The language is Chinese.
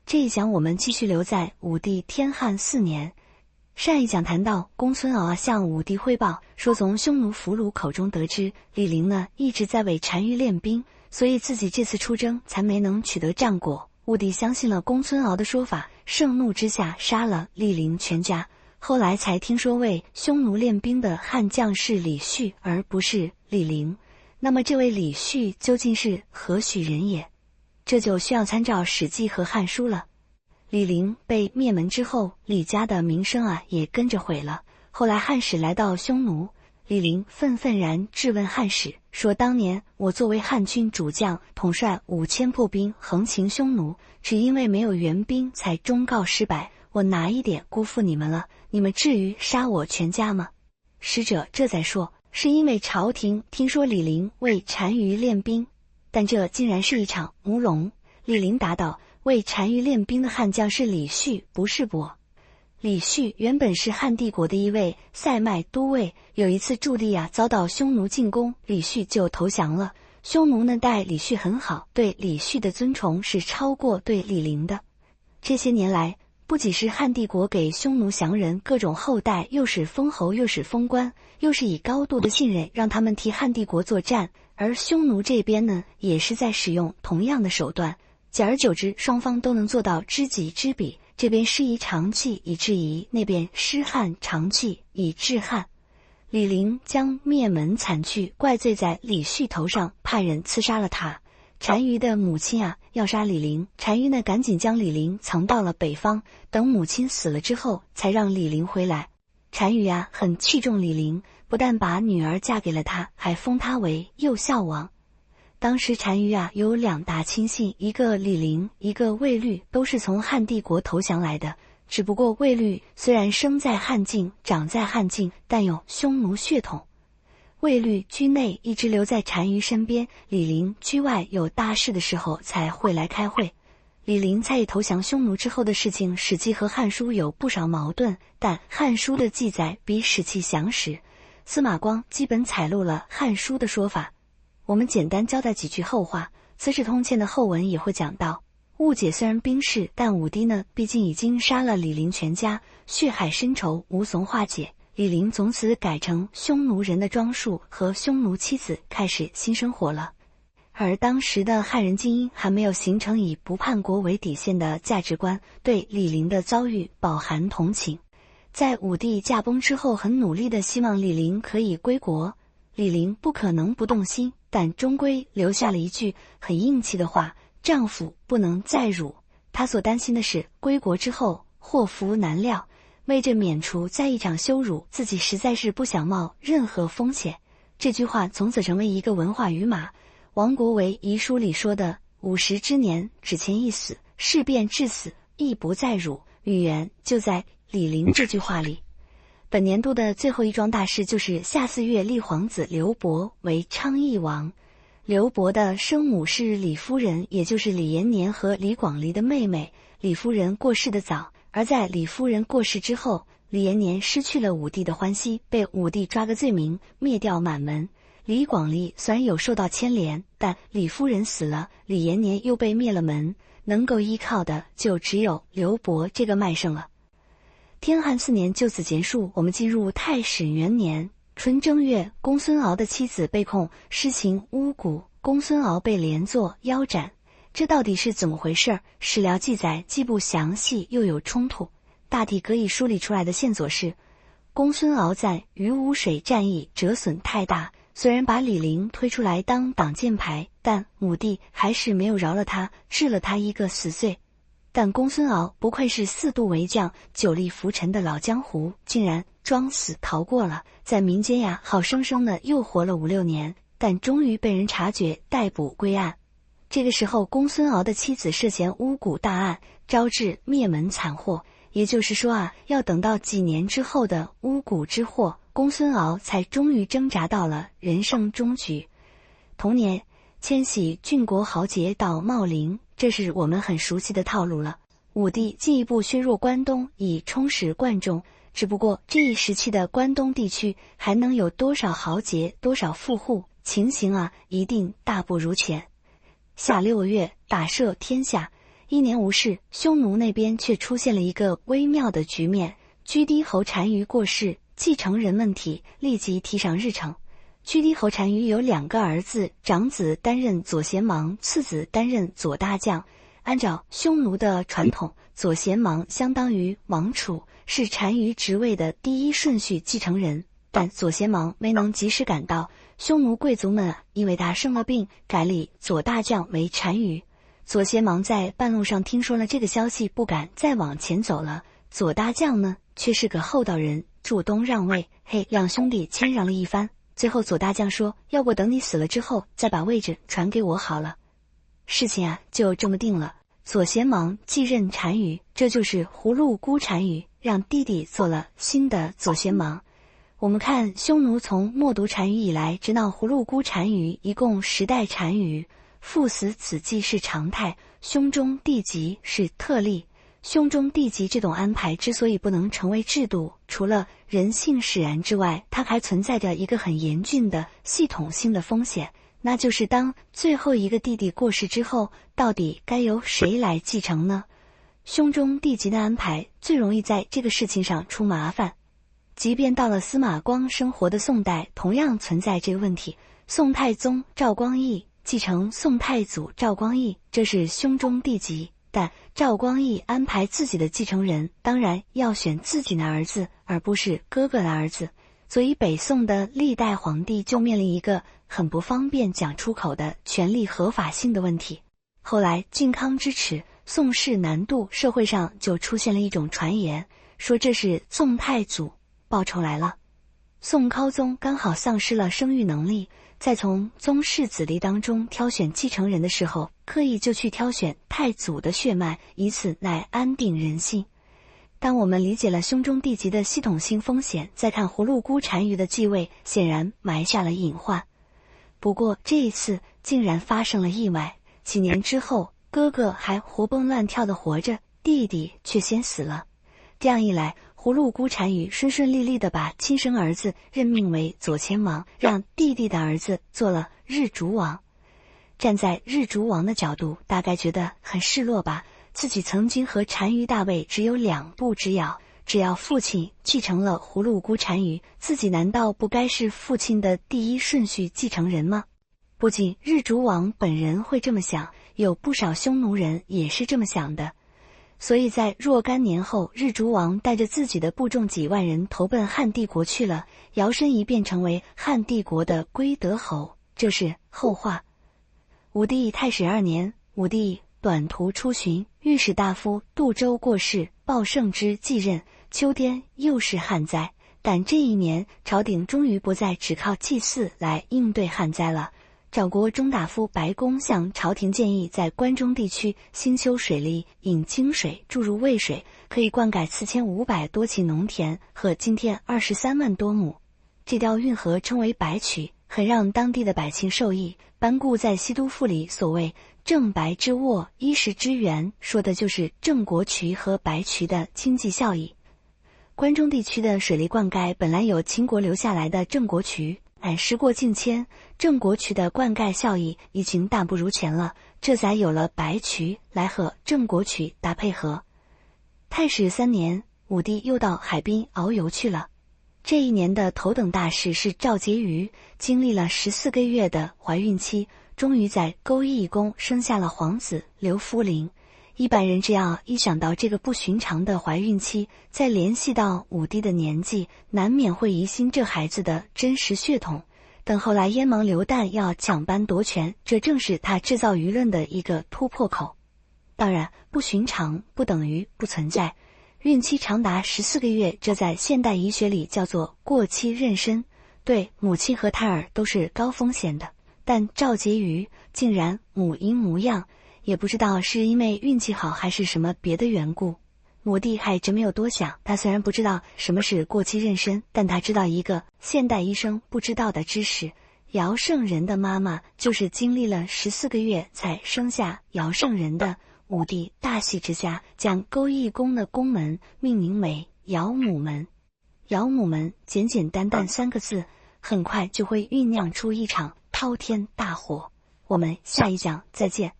这一讲我们继续留在武帝天汉4年。上一讲谈到，公孙敖向武帝汇报说，从匈奴俘虏口中得知，李陵呢一直在为单于练兵，所以自己这次出征才没能取得战果。武帝相信了公孙敖的说法，盛怒之下杀了李陵全家。后来才听说为匈奴练兵的汉将是李旭，而不是李陵。那么这位李旭究竟是何许人也？这就需要参照《史记》和《汉书》了。李陵被灭门之后，李家的名声也跟着毁了。后来汉使来到匈奴，李陵愤然质问汉使，说当年我作为汉军主将，统帅5000步兵横行匈奴，只因为没有援兵才终告失败，我哪一点辜负你们了？你们至于杀我全家吗？使者这才说，是因为朝廷听说李陵为单于练兵，但这竟然是一场乌龙。李陵答道，为单于练兵的汉将是李旭，不是我。李旭原本是汉帝国的一位塞麦都尉，有一次驻地遭到匈奴进攻，李旭就投降了。匈奴呢待李旭很好，对李旭的尊崇是超过对李陵的。这些年来，不仅是汉帝国给匈奴降人各种厚待，又是封侯，又是封官，又是以高度的信任让他们替汉帝国作战，而匈奴这边呢也是在使用同样的手段。久而久之，双方都能做到知己知彼，这边师夷长技以制夷，那边师汉长技以制汉。李陵将灭门惨剧怪罪在李旭头上，派人刺杀了他。单于的母亲要杀李陵，单于呢赶紧将李陵藏到了北方，等母亲死了之后才让李陵回来。单于很器重李陵，不但把女儿嫁给了他，还封他为右孝王。当时单于有2大亲信，一个李陵，一个卫律，都是从汉帝国投降来的。只不过卫律虽然生在汉境，长在汉境，但有匈奴血统。卫律居内一直留在单于身边，李陵居外有大事的时候才会来开会。李陵在投降匈奴之后的事情，《史记》和《汉书》有不少矛盾，但《汉书》的记载比《史记》详实。司马光基本采录了《汉书》的说法。我们简单交代几句后话，《资治通鉴》的后文也会讲到，误解虽然兵事，但武帝呢毕竟已经杀了李陵全家，血海深仇无从化解。李陵从此改成匈奴人的装束，和匈奴妻子开始新生活了。而当时的汉人精英还没有形成以不叛国为底线的价值观，对李陵的遭遇饱含同情。在武帝驾崩之后，很努力地希望李陵可以归国。李陵不可能不动心，但终归留下了一句很硬气的话，丈夫不能再辱。他所担心的是归国之后祸福难料，为着免除再一场羞辱，自己实在是不想冒任何风险。这句话从此成为一个文化语码。王国维遗书里说的50之年，只欠一死，事变至死，亦不再辱，语言就在李陵这句话里。本年度的最后一桩大事就是夏4月立皇子刘伯为昌邑王。刘伯的生母是李夫人，也就是李延年和李广利的妹妹。李夫人过世的早，而在李夫人过世之后，李延年失去了武帝的欢心，被武帝抓个罪名，灭掉满门。李广利虽然有受到牵连，但李夫人死了，李延年又被灭了门，能够依靠的就只有刘伯这个麦圣了。天汉4年就此结束，我们进入太始元年春正月，公孙敖的妻子被控施行巫蛊，公孙敖被连坐腰斩。这到底是怎么回事？史料记载既不详细又有冲突，大体可以梳理出来的线索是，公孙敖在于污水战役折损太大，虽然把李陵推出来当挡箭牌，但武帝还是没有饶了他，治了他一个死罪。但公孙敖不愧是4度为将、久历浮沉的老江湖，竟然装死逃过了，在民间好生生的又活了5-6年，但终于被人察觉，逮捕归案。这个时候，公孙敖的妻子涉嫌巫蛊大案，招致灭门惨祸。也就是说要等到几年之后的巫蛊之祸，公孙敖才终于挣扎到了人生终局。同年，迁徙郡国豪杰到茂陵，这是我们很熟悉的套路了。武帝进一步削弱关东，以充实关中。只不过这一时期的关东地区还能有多少豪杰，多少富户，情形一定大不如前。夏6月，大赦天下，一年无事，匈奴那边却出现了一个微妙的局面。居低侯单于过世，继承人问题立即提上日程。居低侯单于有2个儿子，长子担任左贤王，次子担任左大将。按照匈奴的传统，左贤王相当于王储，是单于职位的第一顺序继承人。但左贤王没能及时赶到，匈奴贵族们因为他生了病，改立左大将为单于。左贤王在半路上听说了这个消息，不敢再往前走了。左大将呢，却是个厚道人，主动让位，让兄弟谦让了一番。最后左大将说，要不等你死了之后，再把位置传给我好了。事情啊，就这么定了。左贤王继任单于，这就是葫芦孤单于，让弟弟做了新的左贤王。我们看匈奴从冒读单于以来，直到葫芦孤单于，一共10代单于，父死子继是常态，兄终弟及是特例。兄终弟及这种安排之所以不能成为制度，除了人性使然之外，它还存在着一个很严峻的系统性的风险，那就是当最后一个弟弟过世之后，到底该由谁来继承呢？兄终弟及的安排最容易在这个事情上出麻烦。即便到了司马光生活的宋代，同样存在这个问题。宋太宗赵光义继承宋太祖赵光义，这是兄终弟及，但赵光义安排自己的继承人，当然要选自己的儿子，而不是哥哥的儿子。所以北宋的历代皇帝就面临一个很不方便讲出口的权力合法性的问题。后来靖康之耻，宋室南渡，社会上就出现了一种传言，说这是宋太祖报仇来了。宋高宗刚好丧失了生育能力，在从宗室子弟当中挑选继承人的时候，刻意就去挑选太祖的血脉，以此来安定人心。当我们理解了兄终弟及的系统性风险，再看葫芦孤单于的继位，显然埋下了隐患。不过这一次竟然发生了意外，几年之后，哥哥还活蹦乱跳的活着，弟弟却先死了。这样一来，葫芦孤单于顺顺利利地把亲生儿子任命为左贤王，让弟弟的儿子做了日逐王。站在日逐王的角度，大概觉得很失落吧，自己曾经和单于大位只有2步之遥，只要父亲继承了葫芦孤单于，自己难道不该是父亲的第一顺序继承人吗？不仅日逐王本人会这么想，有不少匈奴人也是这么想的。所以在若干年后，日逐王带着自己的部众几万人投奔汉帝国去了，摇身一变成为汉帝国的归德侯，这是后话。武帝太始2年，武帝短途出巡，御史大夫杜周过世，鲍胜之继任，秋天又是旱灾。但这一年，朝廷终于不再只靠祭祀来应对旱灾了。赵国中大夫白公向朝廷建议，在关中地区兴修水利，引清水注入渭水，可以灌溉4500多顷农田和今天23万多亩。这条运河称为白渠，很让当地的百姓受益。班固在《西都赋》里所谓正白之沃，衣食之源，说的就是郑国渠和白渠的经济效益。关中地区的水利灌溉本来有秦国留下来的郑国渠，时过境迁，郑国渠的灌溉效益已经大不如前了，这才有了白渠来和郑国渠搭配合。太始3年，武帝又到海滨遨游去了。这一年的头等大事是赵婕妤经历了14个月的怀孕期，终于在勾弋宫生下了皇子刘弗陵。一般人只要一想到这个不寻常的怀孕期，再联系到武帝的年纪，难免会疑心这孩子的真实血统。等后来燕王刘旦要抢班夺权，这正是他制造舆论的一个突破口。当然，不寻常不等于不存在。孕期长达14个月，这在现代医学里叫做过期妊娠，对母亲和胎儿都是高风险的。但赵婕妤竟然母婴无恙，也不知道是因为运气好还是什么别的缘故。武帝还真没有多想，他虽然不知道什么是过期妊娠，但他知道一个现代医生不知道的知识，尧圣人的妈妈就是经历了14个月才生下尧圣人的。武帝大喜之下，将勾弋宫的宫门命名为尧母门。尧母门简简单单3个字，很快就会酝酿出一场滔天大火。我们下一讲再见。